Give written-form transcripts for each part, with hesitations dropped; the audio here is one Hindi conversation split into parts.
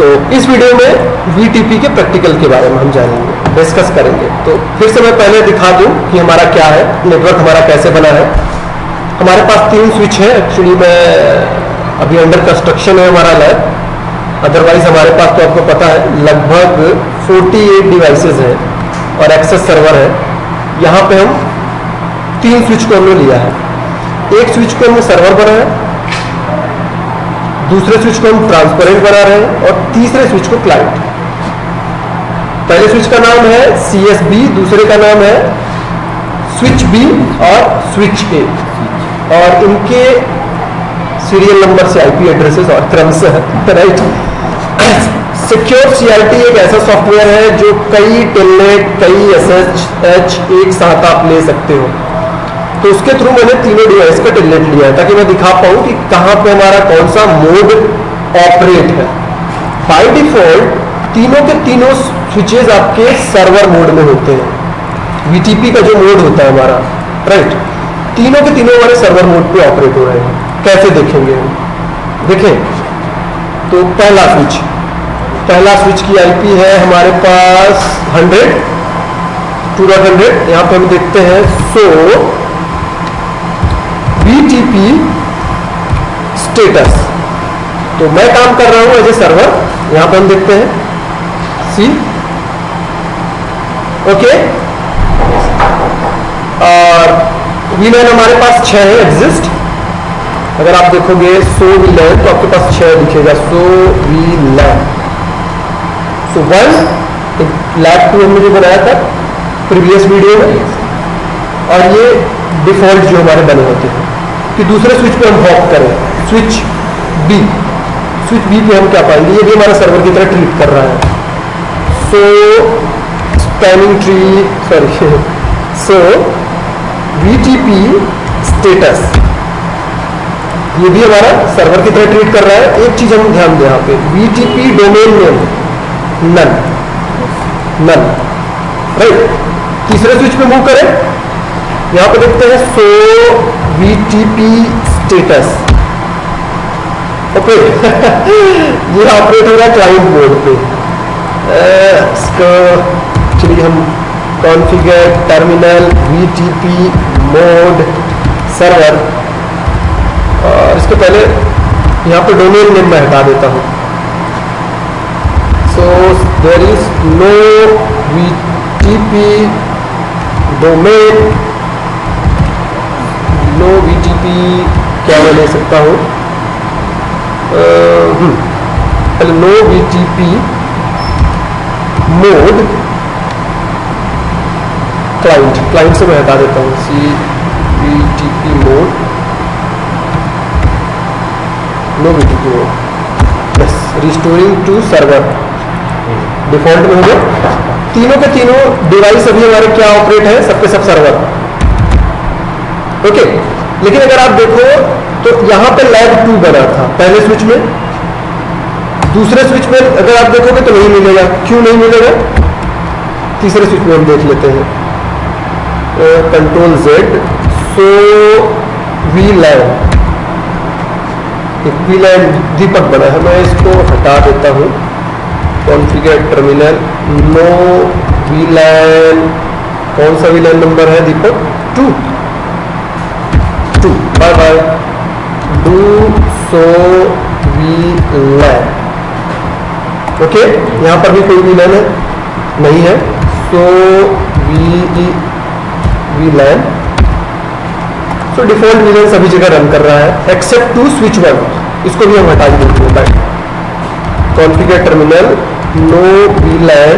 सो इस वीडियो में VTP के प्रैक्टिकल के बारे में हम जानेंगे, डिस्कस करेंगे। तो फिर से मैं पहले दिखा दूं कि हमारा क्या है, नेटवर्क हमारा कैसे बना है। हमारे पास 3 स्विच है। एक्चुअली मैं अभी अंडर कंस्ट्रक्शन है हमारा लैब, अदरवाइज हमारे पास तो आपको पता है लगभग 48 डिवाइसेस हैं और एक्सेस सर्वर है। यहाँ पे हम 3 स्विच को हमने लिया है। एक स्विच को हमने सर्वर बनाया, दूसरे स्विच को हम ट्रांसपेरेंट बना रहे हैं और तीसरे स्विच को क्लाइंट। पहले स्विच का नाम है CSB, दूसरे का नाम है स्विच B और स्विच A, और इनके सीरियल नंबर से IP एड्रेसेस और क्रम से है, राइट। सिक्योर CRT एक ऐसा सॉफ्टवेयर है जो कई टेलनेट, कई SSH एक साथ आप ले सकते हो। तो उसके थ्रू मैंने तीनों डिवाइस का टेलनेट लिया है ताकि मैं दिखा पाऊँ कि कहाँ पे हमारा कौन सा मोड ऑपरेट है। बाय डिफॉल्ट तीनों के तीनों स्विचेस आपके सर्वर मोड में होते हैं। VTP का जो मोड होता है हमारा, राइट, तीनों के तीनों हमारे सर्वर मोड पे ऑपरेट हो रहे हैं। कैसे देखेंगे, देखें तो पहला स्विच की IP है हमारे पास 100, 2.100। यहाँ पे हम देखते हैं सो VTP स्टेटस। तो मैं काम कर रहा हूं एज ए सर्वर, यहां पे हम देखते हैं सी, ओके। और VLAN हमारे पास 6 है एग्जिस्ट। अगर आप देखोगे सो VLAN तो आपके पास 6 दिखेगा, सो VLAN। सो 1 लैब 2 हमने जो बनाया था प्रीवियस वीडियो में, और ये डिफॉल्ट जो हमारे बने होते हैं। कि दूसरे स्विच पे हम हॉप करें, स्विच B पे हम क्या पाएंगे, ये भी हमारा सर्वर की तरह ट्रीट कर रहा है। सो स्पैनिंग ट्री, सो VTP स्टेटस, ये भी हमारा सर्वर की तरह ट्रीट कर रहा है। एक चीज हम ध्यान दें यहाँ पे, VTP domain name none, right. तीसरे स्विच पे मूव करें, यहां पे देखते हैं सो VTP स्टेटस, ओके। ये ऑपरेट हो रहा है क्लाइंट मोड पे। इसको चलिए हम configure terminal VTP mode server, और इसके पहले यहां पे डोमेन नेम मैं हटा देता हूं। So there is no VTP domain, no VTP क्या मैं ले सकता हूँ, पहले नो VTP मोड क्लाइंट से मैं हटा देता हूँ see VTP mode, no VTP mode, बस रिस्टोरिंग टू सर्वर डिफॉल्ट में हो गया। तीनों के तीनों डिवाइस अभी हमारे क्या ऑपरेट है, सबके सब सर्वर, ओके। लेकिन अगर आप देखो तो यहां पे लैब 2 बना था पहले स्विच में, दूसरे स्विच में अगर आप देखोगे तो नहीं मिलेगा। क्यों नहीं मिलेगा, तीसरे स्विच में हम देख लेते हैं, Ctrl+Z। सो VLAN दीपक बना है, मैं इसको हटा देता हूं। कॉन्फ़िगर टर्मिनल नो VLAN, कौन सा VLAN नंबर है Deepak, 2, bye bye, do show VLAN, okay. यहां पर भी कोई VLAN है नहीं है, show VLAN। So default VLAN सभी जगह रन कर रहा है एक्सेप्ट टू स्विच 1, इसको भी हम हटा देते हैं। By configure terminal no VLAN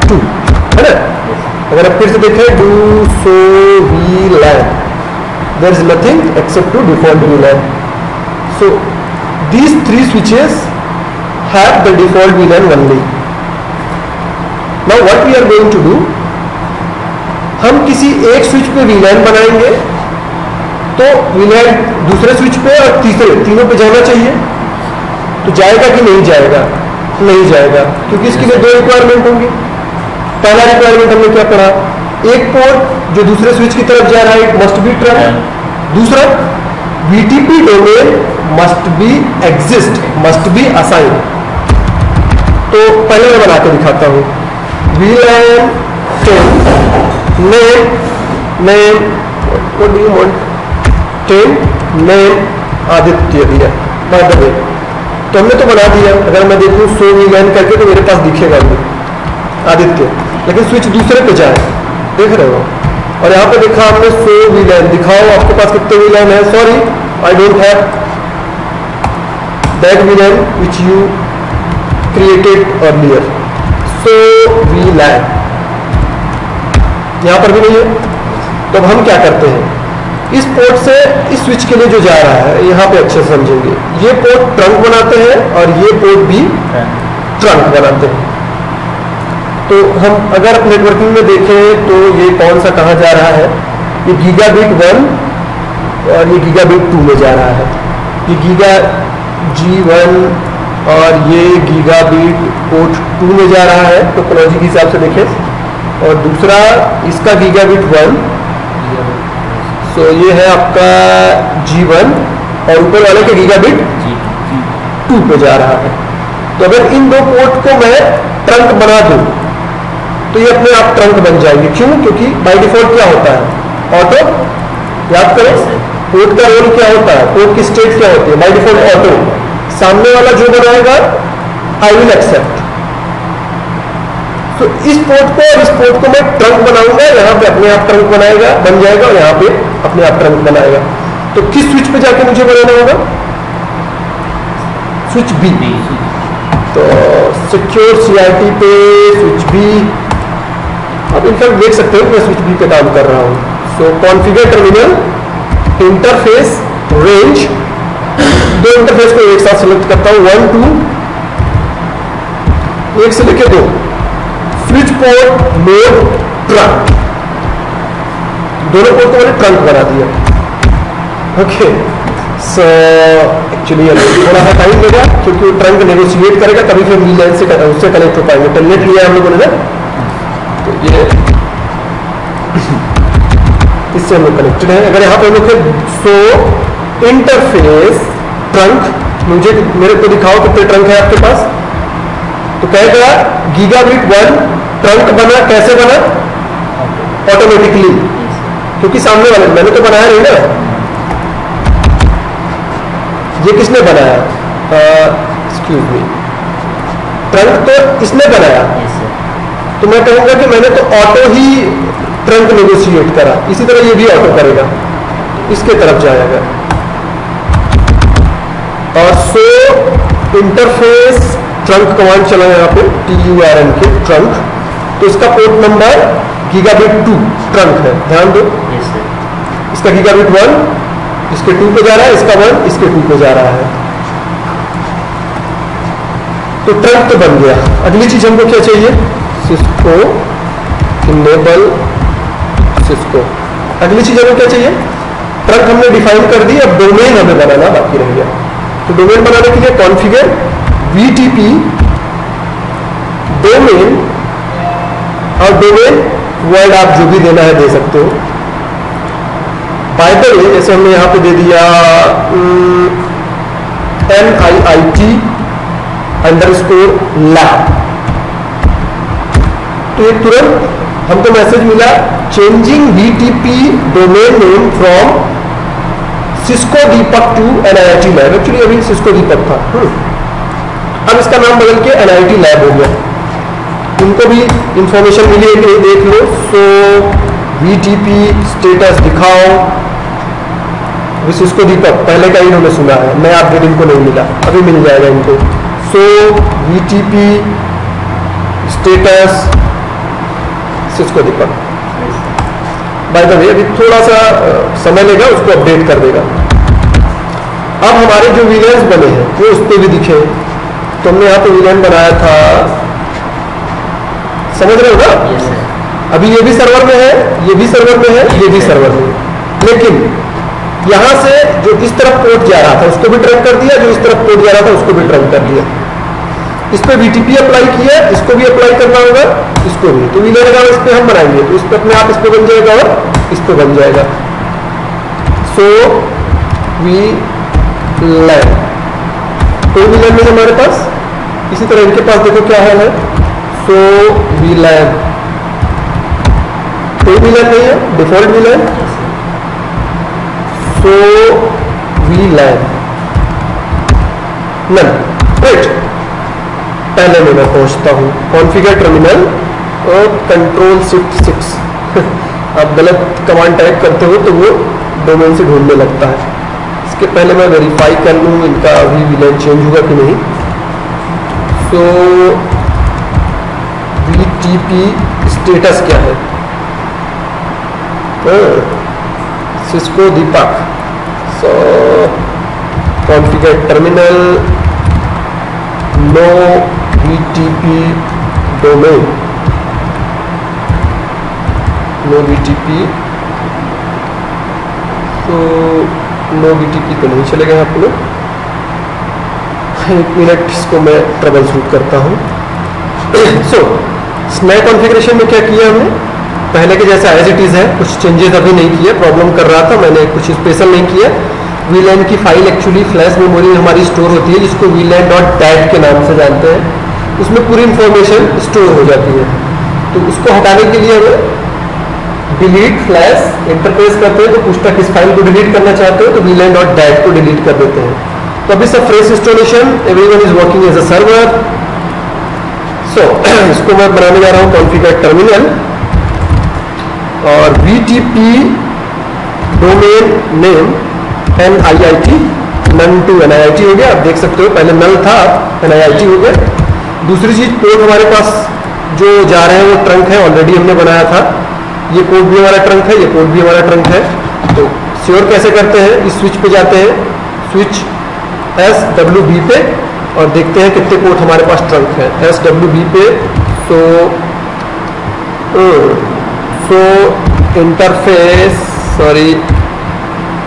2, है ना। अगर आप फिर से देखें do show VLAN, there is nothing except to default VLAN. So these 3 switches have the default VLAN only. Now what we are going to do, हम किसी एक स्विच पे VLAN बनाएंगे तो VLAN दूसरे स्विच पे और तीसरे, तीनों पे जाना चाहिए। तो जाएगा कि नहीं जाएगा, नहीं जाएगा, क्योंकि इसके लिए 2 रिक्वायरमेंट होंगे। पहला रिक्वायरमेंट हमने क्या पढ़ा, एक पोर्ट जो दूसरे स्विच की तरफ जा रहा है इट मस्ट बी ट्रैक, दूसरा VTP domain must be exist, must be assign. तो पहले मैं बना के दिखाता हूँ। VLAN 10 name what do you want 10 name Aditya दिया बाय द वे। तो हमने तो बना दिया, अगर मैं देखूँ सो VLAN करके तो मेरे पास दिखेगा भी आदित्य, लेकिन स्विच दूसरे पे जाए, देख रहे हो, और यहाँ पे देखा हमने सो VLAN, दिखाओ आपके पास कितने VLAN है। Sorry I don't have that VLAN which you created earlier. So VLAN यहाँ पर भी नहीं है। तो अब हम क्या करते हैं, इस पोर्ट से इस स्विच के लिए जो जा रहा है, यहाँ पे अच्छे से समझेंगे, ये पोर्ट ट्रंक बनाते हैं और ये पोर्ट भी ट्रंक बनाते हैं। तो हम अगर नेटवर्किंग में देखें तो ये कौन सा कहाँ जा रहा है, ये गीगाबिट 1 और ये गीगाबिट 2 में जा रहा है। ये गीगा G1 और ये गीगाबिट पोर्ट 2 में जा रहा है टोपोलॉजी के हिसाब से देखें, और दूसरा इसका गीगाबिट 1, तो ये है आपका G1 और ऊपर वाले के गीगाबिट G2 पे जा रहा है। तो अगर इन दो पोर्ट को मैं ट्रंक बना दूं तो ये अपने आप ट्रंक बन जाएंगे। क्यों? क्योंकि बाय डिफॉल्ट क्या होता है, ऑटो। याद करें पोर्ट का रोल क्या होता है, पोर्ट की स्टेट क्या होती है, बाय डिफॉल्ट ऑटो। सामने वाला जो बनाएगा आई विल एक्सेप्ट। तो इस पोर्ट को और इस पोर्ट को मैं ट्रंक बनाऊंगा, यहाँ पे अपने आप ट्रंक बनाएगा, बन जाएगा, और यहाँ पे अपने आप ट्रंक बनाएगा। तो किस स्विच पे जाके मुझे बनाना होगा, स्विच बी। तो सिक्योर CRT पे स्विच बी, अब इनफैक्ट देख सकते हो मैं स्विच बी पे काम कर रहा हूँ। सो कॉन्फ़िगर टर्मिनल इंटरफेस रेंज, दो इंटरफेस को एक साथ सेलेक्ट करता हूँ, 1 2, एक से लेके 2, स्विच पोर्ट मोड ट्रंक, दोनों पोर्ट को मैंने ट्रंक बना दिया। ओके, सो एक्चुअली थोड़ा सा टाइम लेगा क्योंकि वो ट्रंक नेगोशिएट करेगा, तभी फिर VLAN से उससे कनेक्ट हो पाएंगे। टेलनेट लिया हम लोगों ने ना, तो ये इससे हम लोग कनेक्टेड है। अगर यहाँ पे हम लोग सो इंटरफेस ट्रंक, मुझे मेरे को दिखाओ कितने ट्रंक है आपके पास। तो कहेगा गीगाबिट 1 ट्रंक बना, कैसे बना, ऑटोमेटिकली, क्योंकि सामने वाले मैंने तो बनाया नहीं ना, ये किसने बनाया, एक्सक्यूज मी, ट्रंक तो इसने बनाया। तो मैं कहूंगा कि मैंने तो ऑटो ही ट्रंक नेगोशिएट करा, इसी तरह ये भी ऑटो करेगा, इसके तरफ जाएगा। और सो इंटरफेस ट्रंक कमांड चला यहाँ पे, TURN के ट्रंक, तो इसका पोर्ट नंबर गीगाबिट 2 ट्रंक है, ध्यान दो। इसका गीगाबिट 1 इसके 2 पे जा रहा है, इसका 1 इसके 2 पे जा रहा है। तो ट्रंक तो बन गया। अगली चीज हमको क्या चाहिए, सिस्को इनेबल सिस्को। अगली चीज हमें क्या चाहिए, ट्रंक हमने डिफाइन कर दी, अब डोमेन हमें बनाना बाकी रह गया। तो डोमेन बनाने के लिए कॉन्फ़िगर VTP डोमेन, और डोमेन वर्ड आप जो भी देना है दे सकते हो। बाय द वे जैसे हमने यहां पे दे दिया NIIT_lab, तो ये तुरंत हमको मैसेज मिला changing VTP domain name from Cisco Deepak to NIIT lab. Actually अभी सिस्को दीपक था, अब इसका नाम बदल के NIIT लैब हो गया। उनको भी इंफॉर्मेशन मिली है कि देख लो, सो VTP स्टेटस दिखाओ, सिस्को दीपक पहले का इन्होंने सुना है, नया अपडेट इनको नहीं मिला, अभी मिल जाएगा इनको। सो VTP status Cisco Deepak. Bye the वे अभी थोड़ा सा समय लेगा, उसको अपडेट कर देगा। अब हमारे जो VLANs बने हैं वो उस पर भी दिखे। तो हमने यहाँ पे VLAN बनाया था, समझ रहे हो ना? अभी ये भी सर्वर में है, ये भी सर्वर में है, ये भी सर्वर में है, लेकिन यहां से जो इस तरफ पोर्ट जा रहा था उसको भी ट्रंक कर दिया, जो इस तरफ पोर्ट जा रहा था उसको भी ट्रंक कर दिया। इस पे VTP अप्लाई किया, इसको भी अप्लाई करना होगा, इसको भी। तो VLAN अगर इस पे हम बनाएंगे तो इस पे अपने आप इस पे बन जाएगा और इस पे बन जाएगा। सो VLAN, कोई VLAN नहीं हमारे पास, इसी तरह इनके पास देखो क्या हाल है, सो VLAN, कोई VLAN नहीं है, डिफॉल्ट VLAN, सो VLAN नन, राइट। पहले में मैं पहुंचता हूं कॉन्फ़िगर टर्मिनल और कंट्रोल शिफ्ट 6 आप गलत कमांड टाइप करते हो तो वो डोमेन से ढूंढने लगता है। इसके पहले मैं वेरीफाई कर लूँ इनका अभी VLAN चेंज हुआ कि नहीं। सो BTP स्टेटस क्या है, Cisco Deepak, so configure terminal, no BTP domain, no BTP, तो नो BTP तो नहीं चलेगा यहाँ पे। एक मिनट, इसको मैं ट्रबल शूट करता हूँ। सो नए कॉन्फ़िगरेशन में क्या किया हमने, पहले के जैसा एज इट इज़ है, कुछ चेंजेस अभी नहीं किया, प्रॉब्लम कर रहा था, मैंने कुछ स्पेशल नहीं किया। VLAN की फाइल एक्चुअली फ्लैश मेमोरी में हमारी स्टोर होती है, जिसको VLAN.dat के नाम से जानते हैं, उसमें पूरी इंफॉर्मेशन स्टोर हो जाती है। तो उसको हटाने के लिए हमें डिलीट फ्लैश इंटरफेस करते हैं, तो पूछता किस फाइल को डिलीट करना चाहते हो, तो VLAN.dat को डिलीट कर देते हैं। तो अभी सब fresh installation, everyone is working as a server. So इसको मैं बनाने जा रहा हूँ कॉन्फ़िगर टर्मिनल, और BTP domain name NIIT, none to NIIT हो गया। आप देख सकते हो पहले नल था, NIIT हो गया। दूसरी चीज, पोर्ट हमारे पास जो जा रहे हैं वो ट्रंक है, ऑलरेडी हमने बनाया था। ये पोर्ट भी हमारा ट्रंक है, ये पोर्ट भी हमारा ट्रंक है। तो श्योर कैसे करते हैं, इस स्विच पे जाते हैं, स्विच SWB पे, और देखते हैं कितने पोर्ट हमारे पास ट्रंक है। SWB पे सो इंटरफेस, सॉरी,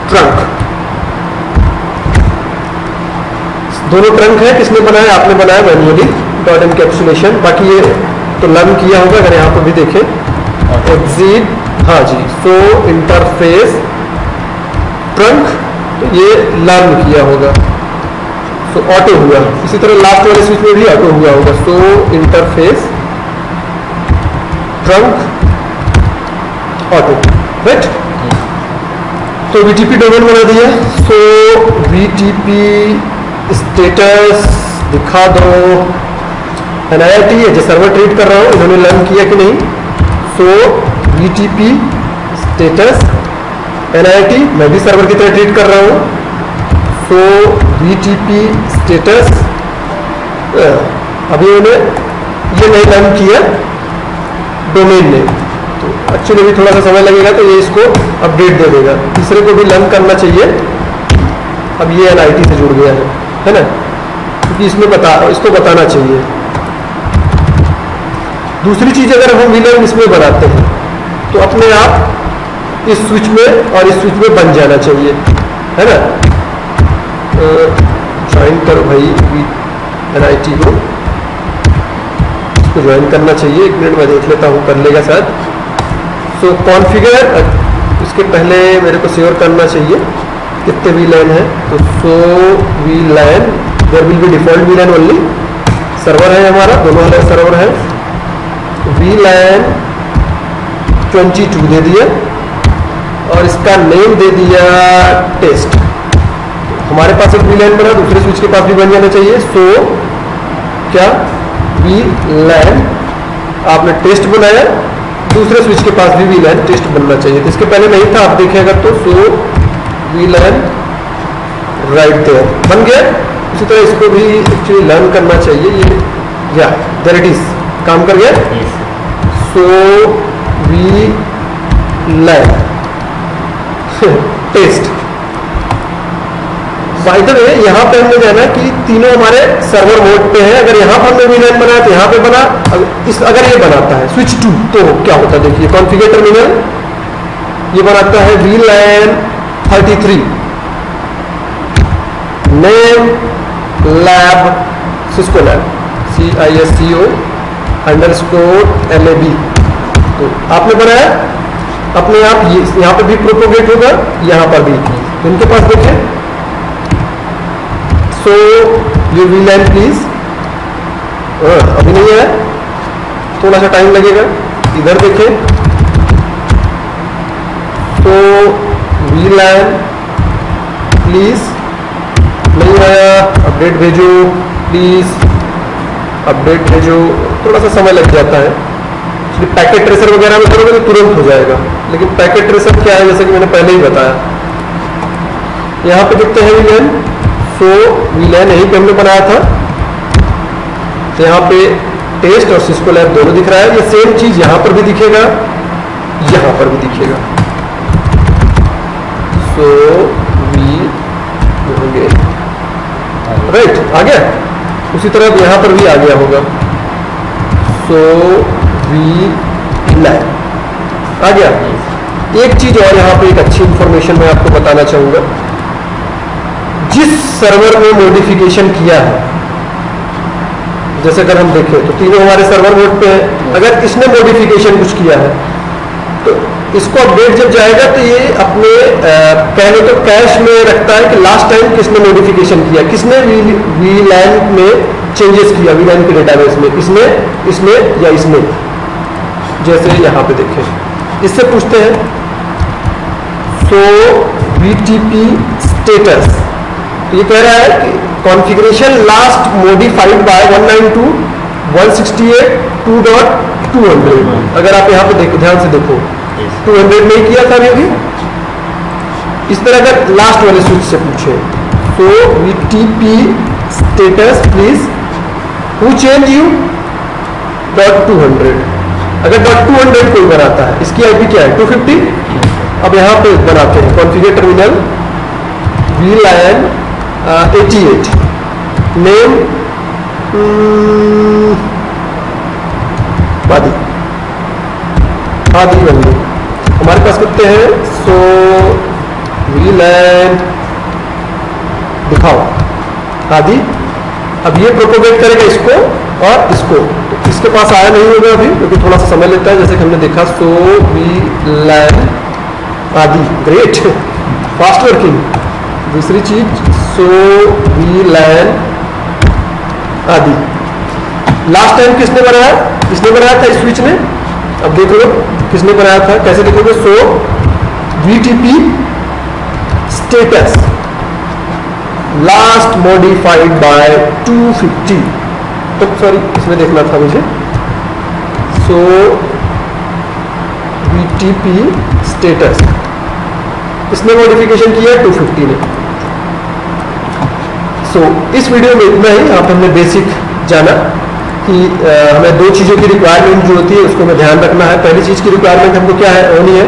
ट्रंक, दोनों ट्रंक है। किसने बनाया, आपने बनाया मैन्युअली, डॉट एनकैप्सुलेशन। बाकी ये तो लर्न किया होगा, अगर यहाँ पर भी देखें एग्जिट, हाँ जी, सो इंटरफेस ट्रंक, तो ये लर्न किया होगा, सो ऑटो हुआ। इसी तरह लास्ट वाले स्विच में भी ऑटो हुआ होगा, सो इंटरफेस ट्रंक ऑटो, राइट। तो BTP डोमेन बना दिया। सो BTP स्टेटस दिखा दो, NIIT है जो सर्वर ट्रीट कर रहा हूँ, इन्होंने लर्न किया कि नहीं। सो BTP स्टेटस NIIT, मैं भी सर्वर की तरह ट्रीट कर रहा हूँ। सो BTP स्टेटस, अभी उन्होंने ये नहीं लर्न किया डोमेन ने, तो एक्चुअली भी थोड़ा सा समय लगेगा, तो ये इसको अपडेट दे देगा। तीसरे को भी लर्न करना चाहिए। अब ये NIIT से जुड़ गया है ना, क्योंकि इसमें इसको बताना चाहिए। दूसरी चीज, अगर हम VLAN इसमें बनाते हैं तो अपने आप इस स्विच में और इस स्विच में बन जाना चाहिए, है ना। ज्वाइन करो भाई NIIT को, इसको ज्वाइन करना चाहिए। एक मिनट में देख लेता हूँ, कर लेगा शायद। सो कॉन्फ़िगर, इसके पहले मेरे को श्योर करना चाहिए कितने VLAN है, तो show VLAN, there will be default VLAN only, server है हमारा, दोनों अलग सर्वर है। VLAN 22 दे दिया, और इसका नेम दे दिया टेस्ट। हमारे पास एक VLAN बना, दूसरे स्विच के पास भी बन जाना चाहिए। सो क्या VLAN, आपने टेस्ट बनाया, दूसरे स्विच के पास भी VLAN टेस्ट बनना चाहिए। तो इसके पहले नहीं था, आप देखेगा तो सो VLAN राइट देयर बन गया। इसी तरह इसको भी एक्चुअली लर्न करना चाहिए। ये या देयर इट इज, काम कर गया। Show VLAN test. By the way, यहाँ पे हमने जाना कि तीनों हमारे सर्वर मोड पे है। अगर यहाँ पर हमने VLAN बनाया तो यहाँ पे बना, अगर ये बनाता है स्विच 2 तो क्या होता है, देखिए कॉन्फ़िगर टर्मिनल ये बनाता है VLAN 33, name lab, Cisco lab, CISCO_LAB। तो आपने बनाया, अपने आप ये यहाँ पर भी प्रोपोगेट होगा, यहाँ पर भी। इनके पास देखें, सो your VLAN please अभी नहीं है, थोड़ा सा टाइम लगेगा। इधर देखें तो VLAN प्लीज नहीं आया, अपडेट भेजो प्लीज, अपडेट भेजो। थोड़ा सा समय लग जाता है, इसलिए पैकेट ट्रेसर वगैरह में करोगे तो तुरंत हो जाएगा। लेकिन पैकेट ट्रेसर क्या है, जैसे कि मैंने पहले ही बताया, यहाँ पे देखते हैं VLAN। सो VLAN यहीं पे हमने बनाया था, तो यहाँ पे टेस्ट और सिस्को लैब दोनों दिख रहा है। ये सेम चीज यहाँ पर भी दिखेगा, यहाँ पर भी दिखेगा। सो वी होंगे राइट, आ गया। उसी तरह यहाँ पर भी आ गया होगा। सो VLAN आ गया। एक चीज और यहाँ पे एक अच्छी इंफॉर्मेशन मैं आपको बताना चाहूंगा। जिस सर्वर में मॉडिफिकेशन किया है, जैसे अगर हम देखें तो तीनों हमारे सर्वर मोड पे है। अगर इसने मॉडिफिकेशन कुछ किया है तो इसको अपडेट जब जाएगा तो ये अपने पहले तो कैश में रखता है कि लास्ट टाइम किसने मॉडिफिकेशन किया, किसने VLAN में चेंजेस किया, VLAN के डेटाबेस में, इसने या इसने। जैसे यहाँ पे देखें, इससे पूछते हैं सो VTP स्टेटस, तो ये कह रहा है कि कॉन्फ़िगरेशन लास्ट मॉडिफाइड बाय 192.168.2.200। अगर आप यहाँ पे देखो, ध्यान से देखो, 200 नहीं किया था अभी। इस तरह अगर लास्ट वाले स्विच से पूछे तो VTP status please who change you .200। अगर .200 कोई बनाता है, इसकी आईपी क्या है 250। अब यहाँ पे बनाते हैं कॉन्फ़िगर टर्मिनल VLAN 88 नेम आदि बंदे हमारे पास करते हैं। सो VLAN दिखाओ आदि। अब ये प्रोपोगेट करेगा इसको और इसको, तो इसके पास आया नहीं होगा अभी क्योंकि थोड़ा सा समय लेता है, जैसे कि हमने देखा। सो VLAN आदि, ग्रेट, फास्ट वर्किंग। दूसरी चीज सो VLAN आदि। लास्ट टाइम किसने बनाया, किसने बनाया था इस स्विच ने, अब देख लो किसने बनाया था, कैसे देखोगे। सो VTP status last modified by 250, तो सॉरी इसमें देखना था मुझे। सो VTP स्टेटस इसने मॉडिफिकेशन किया 250 ने। सो इस वीडियो में इतना ही। यहाँ पर हमने बेसिक जाना कि हमें दो चीज़ों की रिक्वायरमेंट जो होती है उसको हमें ध्यान रखना है। पहली चीज़ की रिक्वायरमेंट हमको क्या है, होनी है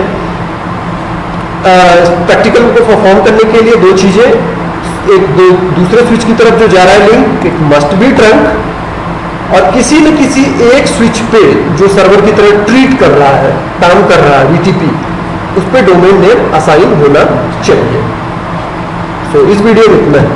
प्रैक्टिकल को परफॉर्म करने के लिए दो चीज़ें, एक दूसरे स्विच की तरफ जो जा रहा है लिंक, एक मस्ट बी ट्रंक, और किसी न किसी एक स्विच पे जो सर्वर की तरह ट्रीट कर रहा है, काम कर रहा है VTP, उस पर डोमेन नेम असाइन होना चाहिए। सो इस वीडियो में इतना है।